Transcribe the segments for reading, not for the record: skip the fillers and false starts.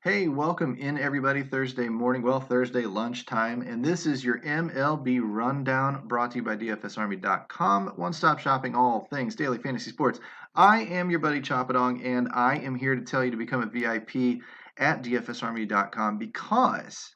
Hey, welcome in everybody. Thursday morning, Thursday lunchtime, and this is your MLB Rundown brought to you by DFSArmy.com. One-stop shopping, all things daily fantasy sports. I am your buddy Choppadong, and I am here to tell you to become a VIP at DFSArmy.com because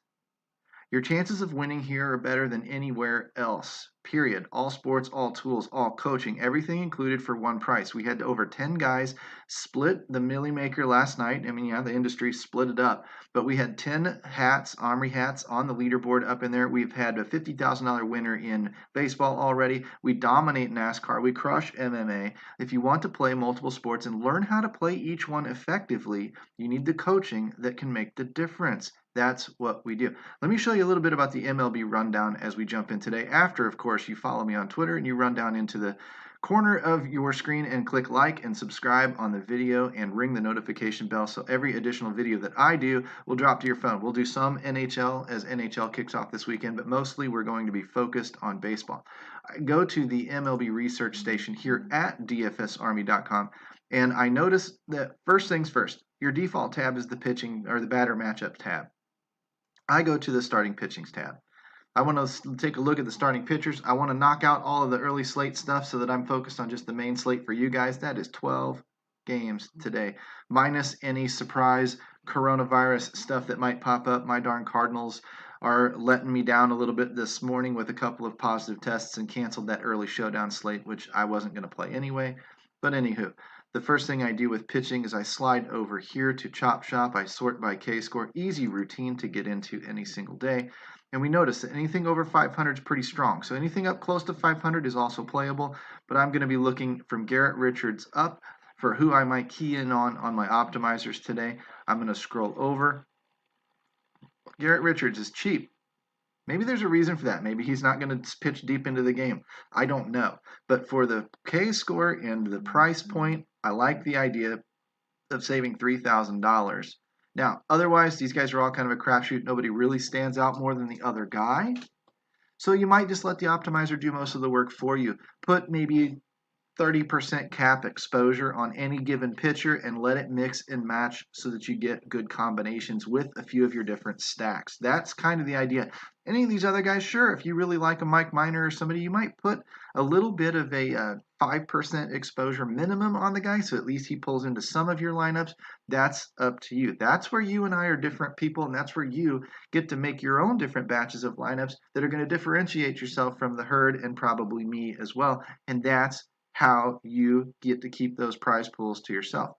your chances of winning here are better than anywhere else. Period. All sports, all tools, all coaching, everything included for one price. We had over 10 guys split the Millie Maker last night. I mean, yeah, the industry split it up, but we had 10 hats, Omri hats on the leaderboard up in there. We've had a $50,000 winner in baseball already. We dominate NASCAR. We crush MMA. If you want to play multiple sports and learn how to play each one effectively, you need the coaching that can make the difference. That's what we do. Let me show you a little bit about the MLB Rundown as we jump in today. After, of course, you follow me on Twitter and you run down into the corner of your screen and click like and subscribe on the video and ring the notification bell so every additional video that I do will drop to your phone. We'll do some NHL as NHL kicks off this weekend, but mostly we're going to be focused on baseball. Go to the MLB research station here at DFSArmy.com, and I noticed that first things first, your default tab is the pitching or the batter matchup tab. I go to the starting pitchings tab. I want to take a look at the starting pitchers. I want to knock out all of the early slate stuff so that I'm focused on just the main slate for you guys. That is 12 games today, minus any surprise coronavirus stuff that might pop up. My darn Cardinals are letting me down a little bit this morning with a couple of positive tests and canceled that early showdown slate, which I wasn't going to play anyway. But anywho, the first thing I do with pitching is I slide over here to Chop Shop. I sort by K-score. Easy routine to get into any single day. And we notice that anything over 500 is pretty strong. So anything up close to 500 is also playable. But I'm going to be looking from Garrett Richards up for who I might key in on my optimizers today. I'm going to scroll over. Garrett Richards is cheap. Maybe there's a reason for that. Maybe he's not going to pitch deep into the game. I don't know. But for the K-score and the price point, I like the idea of saving $3,000. Now, otherwise, these guys are all kind of a crapshoot. Nobody really stands out more than the other guy. So you might just let the optimizer do most of the work for you. Put maybe 30% cap exposure on any given pitcher and let it mix and match so that you get good combinations with a few of your different stacks. That's kind of the idea. Any of these other guys, sure, if you really like a Mike Minor or somebody, you might put a little bit of a 5% exposure minimum on the guy so at least he pulls into some of your lineups. That's up to you. That's where you and I are different people, and that's where you get to make your own different batches of lineups that are going to differentiate yourself from the herd and probably me as well. And that's how you get to keep those prize pools to yourself.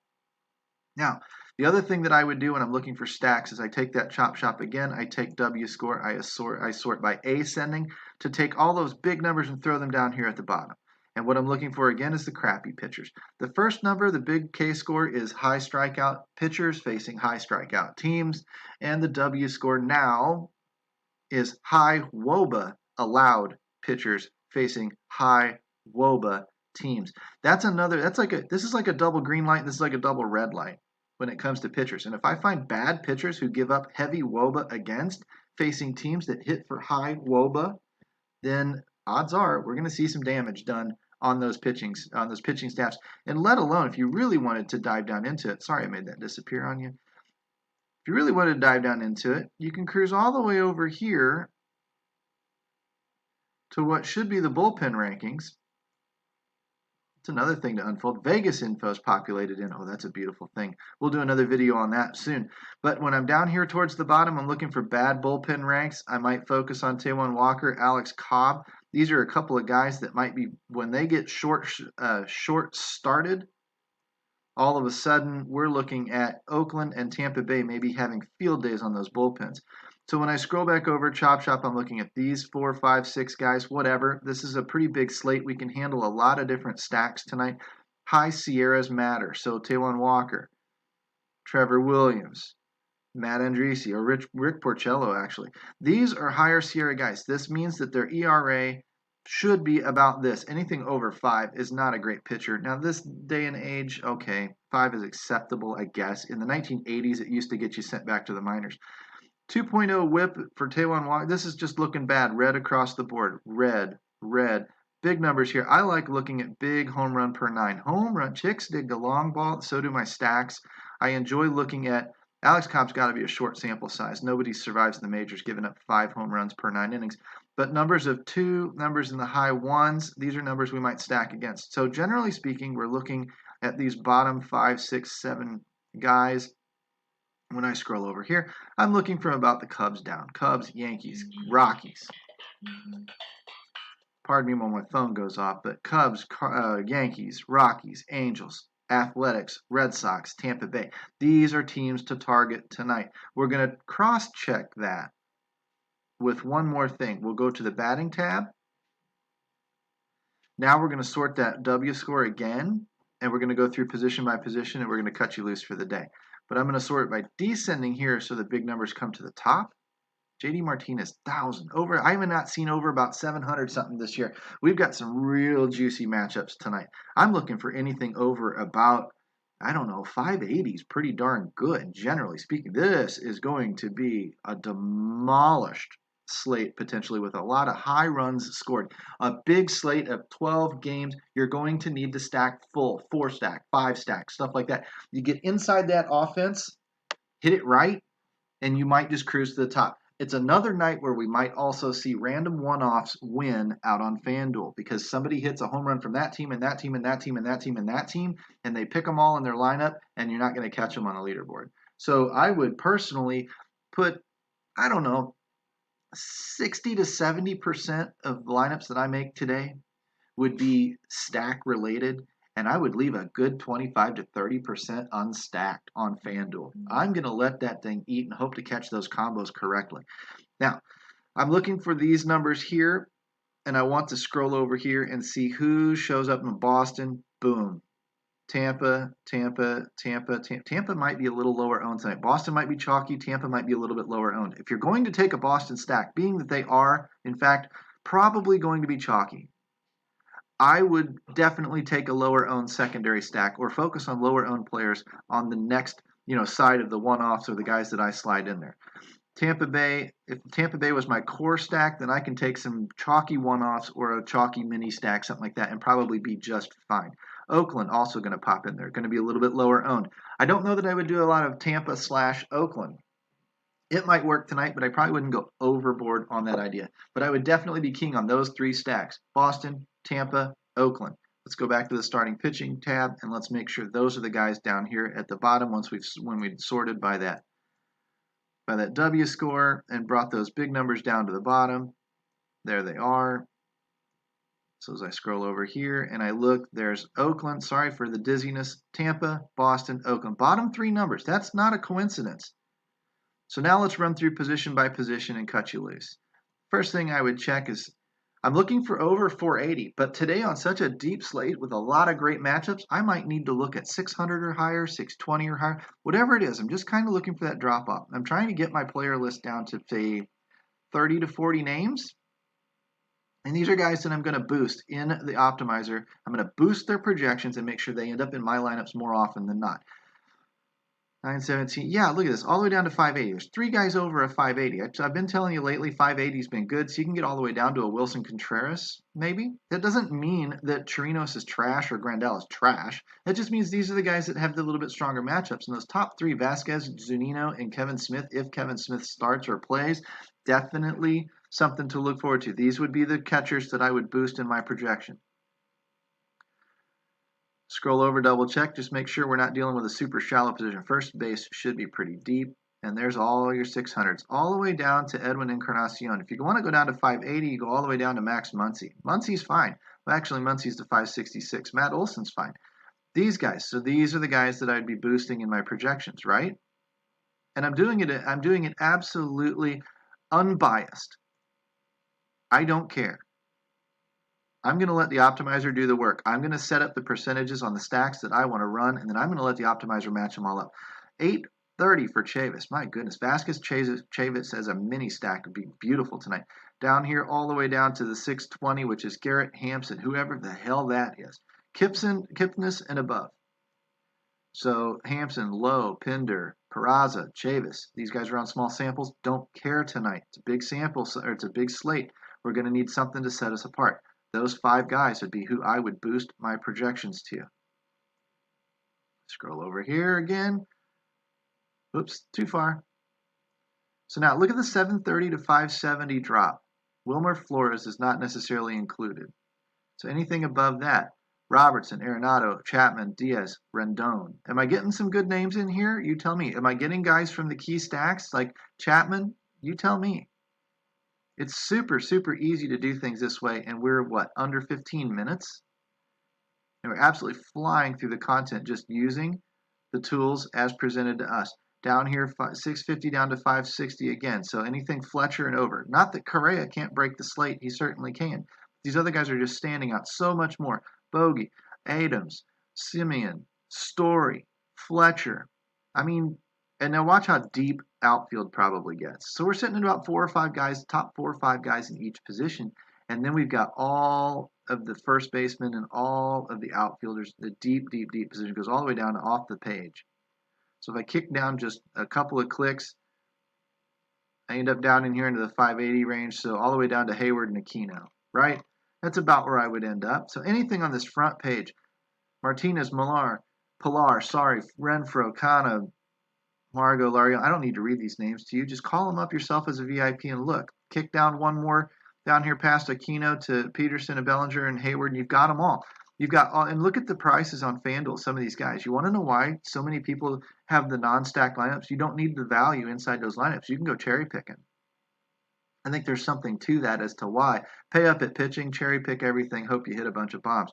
Now, the other thing that I would do when I'm looking for stacks is I take that Chop Shop again, I take W score, I sort by ascending to take all those big numbers and throw them down here at the bottom. And what I'm looking for again is the crappy pitchers. The first number, the big K score, is high strikeout pitchers facing high strikeout teams. And the W score now is high WOBA allowed pitchers facing high WOBA teams. This is like a double green light, this is like a double red light when it comes to pitchers. And if I find bad pitchers who give up heavy WOBA against facing teams that hit for high WOBA, then odds are we're going to see some damage done on those pitching staffs. And let alone if you really wanted to dive down into it. Sorry, I made that disappear on you. If you really wanted to dive down into it, you can cruise all the way over here to what should be the bullpen rankings. It's another thing to unfold. Vegas info is populated in. Oh, that's a beautiful thing. We'll do another video on that soon. But when I'm down here towards the bottom, I'm looking for bad bullpen ranks. I might focus on Taijuan Walker, Alex Cobb. These are a couple of guys that might be, when they get short started, all of a sudden we're looking at Oakland and Tampa Bay maybe having field days on those bullpens. So when I scroll back over Chop Shop, I'm looking at these 4, 5, 6 guys, whatever. This is a pretty big slate. We can handle a lot of different stacks tonight. High Sierras matter. So Taijuan Walker, Trevor Williams, Matt Andriese, or Rick Porcello, actually. These are higher Sierra guys. This means that their ERA should be about this. Anything over 5 is not a great pitcher. Now, this day and age, okay, 5 is acceptable, I guess. In the 1980s, it used to get you sent back to the minors. 2.0 whip for Taijuan Walker. This is just looking bad. Red across the board. Red. Big numbers here. I like looking at big home run per 9. Home run. Chicks dig the long ball. So do my stacks. I enjoy looking at Alex Cobb's got to be a short sample size. Nobody survives the majors giving up 5 home runs per 9 innings. But numbers of 2, numbers in the high ones, these are numbers we might stack against. So generally speaking, we're looking at these bottom 5, 6, 7 guys. When I scroll over here, I'm looking from about the Cubs down. Cubs, Yankees, Rockies. Pardon me when my phone goes off, but Cubs, Yankees, Rockies, Angels, Athletics, Red Sox, Tampa Bay. These are teams to target tonight. We're going to cross-check that with one more thing. We'll go to the batting tab. Now we're going to sort that W score again, and we're going to go through position by position, and we're going to cut you loose for the day. But I'm going to sort it by descending here so the big numbers come to the top. JD Martinez, 1,000. Over, I have not seen over about 700 something this year. We've got some real juicy matchups tonight. I'm looking for anything over about, I don't know, 580 is pretty darn good, generally speaking. This is going to be a demolished slate, potentially, with a lot of high runs scored. A big slate of 12 games. You're going to need to stack full, 4 stack, 5 stack, stuff like that. You get inside that offense, hit it right, and you might just cruise to the top. It's another night where we might also see random one-offs win out on Fanduel because somebody hits a home run from that team and that team and that team and that team and that team, and they pick them all in their lineup, and you're not going to catch them on the leaderboard. So I would personally put, I don't know, 60 to 70% of the lineups that I make today would be stack related, and I would leave a good 25 to 30% unstacked on FanDuel. I'm going to let that thing eat and hope to catch those combos correctly. Now, I'm looking for these numbers here, and I want to scroll over here and see who shows up in Boston. Boom. Tampa might be a little lower owned tonight. Boston might be chalky. Tampa might be a little bit lower owned. If you're going to take a Boston stack, being that they are, in fact, probably going to be chalky, I would definitely take a lower owned secondary stack or focus on lower owned players on the next, side of the one-offs or the guys that I slide in there. Tampa Bay, if Tampa Bay was my core stack, then I can take some chalky one-offs or a chalky mini stack, something like that, and probably be just fine. Oakland also going to pop in there, going to be a little bit lower owned. I don't know that I would do a lot of Tampa/Oakland. It might work tonight, but I probably wouldn't go overboard on that idea. But I would definitely be keen on those 3 stacks: Boston, Tampa, Oakland. Let's go back to the starting pitching tab, and let's make sure those are the guys down here at the bottom when we've sorted by that W score and brought those big numbers down to the bottom. There they are. So as I scroll over here and I look, there's Oakland. Sorry for the dizziness. Tampa, Boston, Oakland. Bottom 3 numbers. That's not a coincidence. So now let's run through position by position and cut you loose. First thing I would check is I'm looking for over 480, but today on such a deep slate with a lot of great matchups, I might need to look at 600 or higher, 620 or higher, whatever it is. I'm just kind of looking for that drop off. I'm trying to get my player list down to, say, 30 to 40 names. And these are guys that I'm going to boost in the optimizer. I'm going to boost their projections and make sure they end up in my lineups more often than not. 917. Yeah, look at this. All the way down to 580. There's 3 guys over a 580. I've been telling you lately 580's been good, so you can get all the way down to a Wilson Contreras, maybe. That doesn't mean that Chirinos is trash or Grandal is trash. That just means these are the guys that have the little bit stronger matchups. And those top 3, Vasquez, Zunino, and Kevin Smith, if Kevin Smith starts or plays, definitely something to look forward to. These would be the catchers that I would boost in my projection. Scroll over, double check, just make sure we're not dealing with a super shallow position. First base should be pretty deep, and there's all your 600s, all the way down to Edwin Encarnacion. If you want to go down to 580, you go all the way down to Max Muncy. Muncy's fine. Well, actually, Muncy's to 566. Matt Olson's fine. These guys, so these are the guys that I'd be boosting in my projections, right? And I'm doing it absolutely unbiased. I don't care. I'm going to let the optimizer do the work. I'm going to set up the percentages on the stacks that I want to run, and then I'm going to let the optimizer match them all up. 830 for Chavis. My goodness. Vasquez Chavis as a mini stack would be beautiful tonight. Down here, all the way down to the 620, which is Garrett, Hampson, whoever the hell that is. Kipnis and above. So Hampson, Lowe, Pinder, Peraza, Chavis. These guys are on small samples. Don't care tonight. It's a big sample, or it's a big slate. We're going to need something to set us apart. Those 5 guys would be who I would boost my projections to. Scroll over here again. Oops, too far. So now look at the 730 to 570 drop. Wilmer Flores is not necessarily included. So anything above that, Robertson, Arenado, Chapman, Diaz, Rendon. Am I getting some good names in here? You tell me. Am I getting guys from the key stacks like Chapman? You tell me. It's super, super easy to do things this way, and we're, what, under 15 minutes? And we're absolutely flying through the content just using the tools as presented to us. Down here, 650 down to 560 again. So anything Fletcher and over. Not that Correa can't break the slate. He certainly can. These other guys are just standing out so much more. Bogey, Adams, Simeon, Story, Fletcher. I mean, and now watch how deep outfield probably gets. So we're sitting at about 4 or 5 guys, top 4 or 5 guys in each position. And then we've got all of the first basemen and all of the outfielders. The deep, deep, deep position goes all the way down to off the page. So if I kick down just a couple of clicks, I end up down in here into the 580 range, so all the way down to Hayward and Aquino, right? That's about where I would end up. So anything on this front page, Martinez, Pilar, Renfroe, Kana, Margot, Lario, I don't need to read these names to you. Just call them up yourself as a VIP and look. Kick down one more down here past Aquino to Peterson and Bellinger and Hayward, and you've got them all. You've got all, and look at the prices on FanDuel, some of these guys. You want to know why so many people have the non-stack lineups? You don't need the value inside those lineups. You can go cherry picking. I think there's something to that as to why. Pay up at pitching, cherry pick everything, hope you hit a bunch of bombs.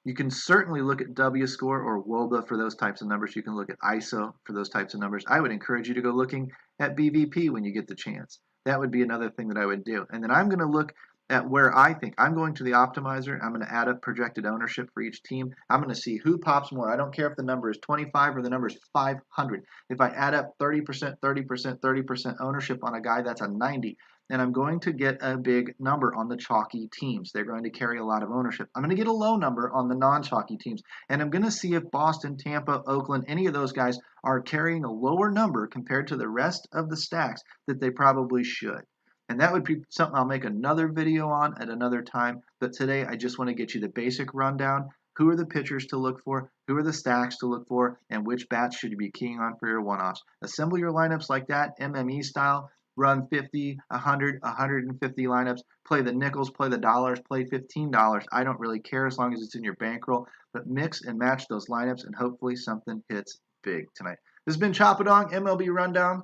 You can certainly look at W score or WOBA for those types of numbers. You can look at ISO for those types of numbers. I would encourage you to go looking at BVP when you get the chance. That would be another thing that I would do. And then I'm going to look at where I think. I'm going to the optimizer. I'm going to add up projected ownership for each team. I'm going to see who pops more. I don't care if the number is 25 or the number is 500. If I add up 30%, 30%, 30% ownership on a guy, that's a 90. And I'm going to get a big number on the chalky teams. They're going to carry a lot of ownership. I'm going to get a low number on the non-chalky teams. And I'm going to see if Boston, Tampa, Oakland, any of those guys are carrying a lower number compared to the rest of the stacks that they probably should. And that would be something I'll make another video on at another time. But today, I just want to get you the basic rundown. Who are the pitchers to look for? Who are the stacks to look for? And which bats should you be keying on for your one-offs? Assemble your lineups like that, MME style. Run 50, 100, 150 lineups. Play the nickels, play the dollars, play $15. I don't really care as long as it's in your bankroll. But mix and match those lineups, and hopefully something hits big tonight. This has been Choppadong, MLB Rundown.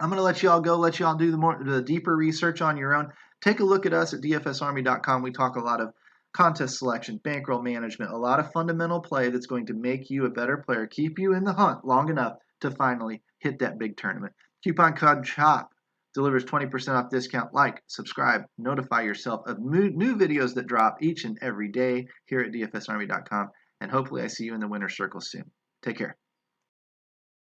I'm going to let you all go, let you all do the deeper research on your own. Take a look at us at DFSArmy.com. We talk a lot of contest selection, bankroll management, a lot of fundamental play that's going to make you a better player, keep you in the hunt long enough to finally hit that big tournament. Coupon code CHOP delivers 20% off discount. Like, subscribe, notify yourself of new videos that drop each and every day here at DFSArmy.com. And hopefully I see you in the winner's circle soon. Take care.